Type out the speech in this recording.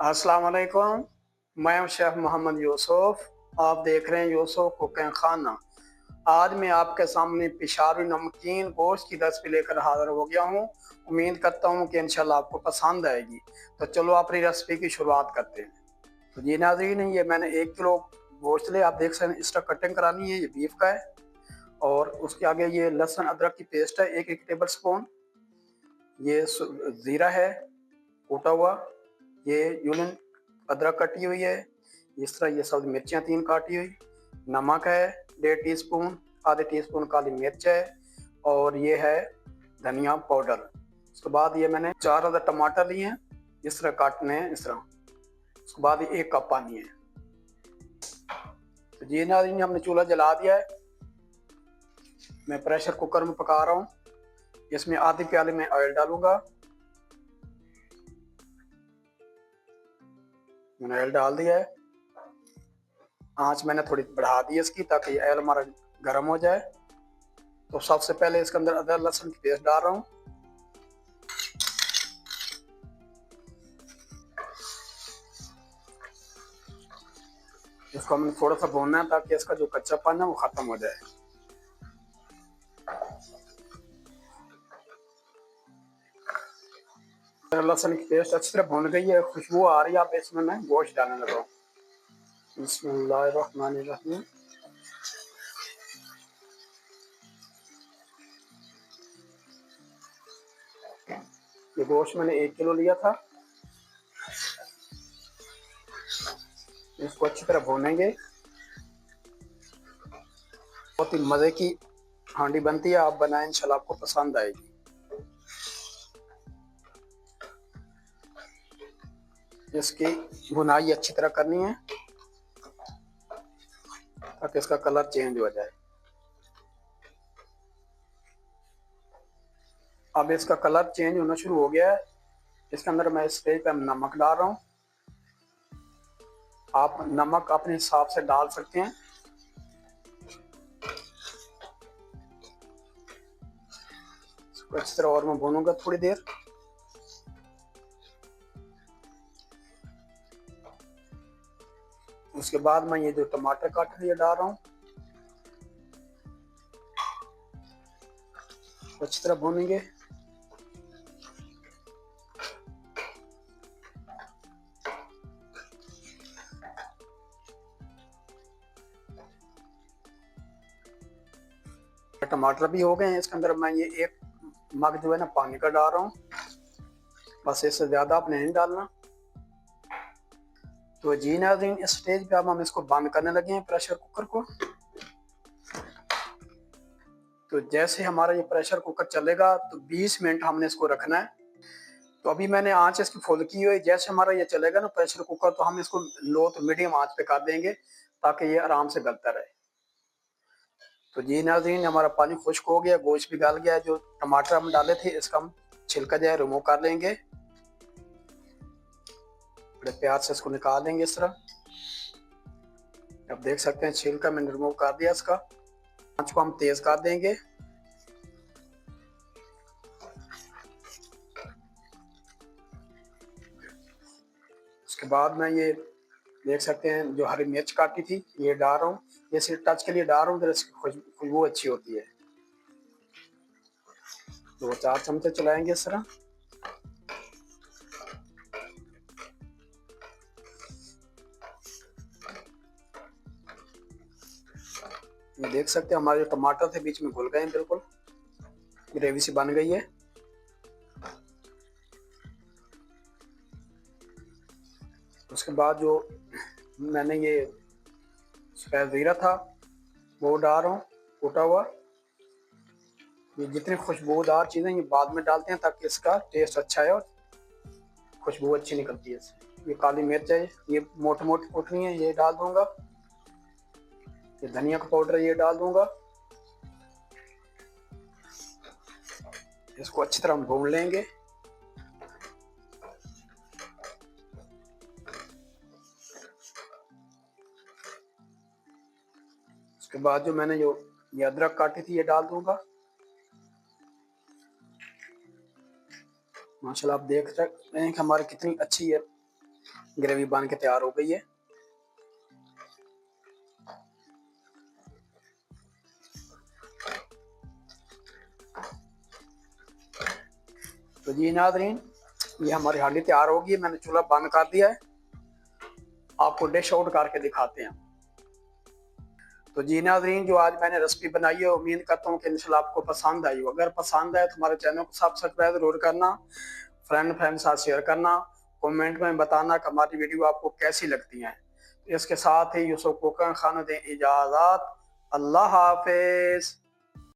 अस्सलाम वालेकुम। मैं हूं शेफ मोहम्मद यूसुफ। आप देख रहे हैं यूसुफ कुकिंग खाना। आज मैं आपके सामने पिशारवी नमकीन गोश्त की रेसिपी लेकर हाजिर हो गया हूं। उम्मीद करता हूं कि इंशाल्लाह आपको पसंद आएगी। तो चलो अपनी रेसिपी की शुरुआत करते हैं। तो जी नाज़रीन, ये मैंने 1 किलो गोश्त लिया। आप देख सकते हैं इसका कटिंग करानी है। ये बीफ का है। और उसके आगे ये लहसुन अदरक की पेस्ट है, एक टेबल स्पून। ये ज़ीरा है कूटा हुआ। ये यूलिन अदरक कटी हुई है। इस तरह ये सब्ज मिर्चियाँ 3 काटी हुई। नमक है 1.5 टीस्पून। आधे टीस्पून काली मिर्च है। और ये है धनिया पाउडर। उसके बाद ये मैंने 4 अदर टमाटर लिए हैं, इस तरह काटने हैं इस तरह। उसके बाद 1 कप पानी है। तो जी नाज़रीन, हमने चूल्हा जला दिया है। मैं प्रेशर कुकर में पका रहा हूँ। इसमें आधी प्याली में ऑयल डालूंगा। मैंने ऑयल डाल दिया है। आंच मैंने थोड़ी बढ़ा दी है इसकी, ताकि ऑयल हमारा गर्म हो जाए। तो सबसे पहले इसके अंदर अदरक लहसुन की पेस्ट डाल रहा हूँ। इसको हमें थोड़ा सा भूनना है, ताकि इसका जो कच्चापन है वो खत्म हो जाए। लहसुन की पेस्ट अच्छी तरह भून गई है, खुशबू आ रही है। अब इसमें मैं गोश्त डालने लगा हूँ। बिस्मिल्लाहिर्रहमानिर्रहीम। ये गोश्त मैंने 1 किलो लिया था। इसको अच्छी तरह भूनेंगे। बहुत ही मज़े की हांडी बनती है। आप बनाएं, इंशाल्लाह आपको पसंद आएगी। इसकी भुनाई अच्छी तरह करनी है, ताकि इसका कलर चेंज हो जाए। अब इसका कलर चेंज होना शुरू हो गया है। इसके अंदर मैं स्टेज पे नमक डाल रहा हूँ। आप नमक अपने हिसाब से डाल सकते हैं। इसको अच्छी तरह और मैं भूनूंगा थोड़ी देर। उसके बाद मैं ये जो टमाटर काट लिए डाल रहा हूँ। अच्छी तरह भूनेंगे। टमाटर भी हो गए हैं। इसके अंदर मैं ये 1 मग जो है ना पानी का डाल रहा हूँ। बस इससे ज़्यादा आपने नहीं डालना। तो जी नाज़रीन, इस स्टेज पे अब हम इसको बंद करने लगे हैं, प्रेशर कुकर को। तो जैसे हमारा ये प्रेशर कुकर चलेगा तो 20 मिनट हमने इसको रखना है। तो अभी मैंने आंच इसकी फुल की हुई है। जैसे हमारा ये चलेगा ना प्रेशर कुकर, तो हम इसको लो तो मीडियम आंच पे कर देंगे, ताकि ये आराम से गलता रहे। तो जी नाज़रीन, हमारा पानी खुश्क हो गया, गोश्त भी गल गया है। जो टमाटर हम डाले थे इसका हम छिलका जो है रिमूव कर लेंगे। बड़े प्यार से इसको निकाल देंगे इस तरह। अब देख सकते हैं छिलका मैंने रिमूव कर दिया इसका। आंच को हम तेज कर देंगे। उसके बाद मैं ये देख सकते हैं जो हरी मिर्च काटी थी ये डाल रहा हूँ। ये सिर्फ टच के लिए डाल रहा हूँ, फिर इसकी खुशबू अच्छी होती है। 2-4 चमचे चलाएंगे इस तरह। ये देख सकते हैं हमारे जो टमाटर थे बीच में घुल गए हैं, बिल्कुल ग्रेवी सी बन गई है। उसके बाद जो मैंने ये सफ़ेद ज़ीरा था वो डाल रहा हूँ, कूटा हुआ। ये जितनी खुशबूदार चीज़ें ये बाद में डालते हैं, ताकि इसका टेस्ट अच्छा है और खुशबू अच्छी निकलती है इससे। ये काली मिर्च है, ये मोटी मोटी कुटनी है, ये डाल दूंगा। ये धनिया का पाउडर ये डाल दूंगा। इसको अच्छी तरह हम भून लेंगे। उसके बाद जो मैंने जो ये अदरक काटी थी ये डाल दूंगा। माशाल्लाह आप देख सकते हैं कि हमारी कितनी अच्छी है ग्रेवी बन के तैयार हो गई है। तो जी नाज़रीन, ये हमारी हांडी तैयार होगी। मैंने चूल्हा बंद कर दिया है। आपको डिश आउट करके दिखाते हैं। तो जी नाज़रीन, जो आज मैंने रेसिपी बनाई है, उम्मीद करता हूँ कि इंशाल्लाह आपको पसंद आई हो। अगर पसंद आए तो हमारे चैनल को सब्सक्राइब जरूर करना, फ्रेंड साथ शेयर करना, कमेंट में बताना कि हमारी वीडियो आपको कैसी लगती है। इसके साथ ही यूसुफ कुकिंग खाना दें इजाज़त। अल्लाह हाफिज़।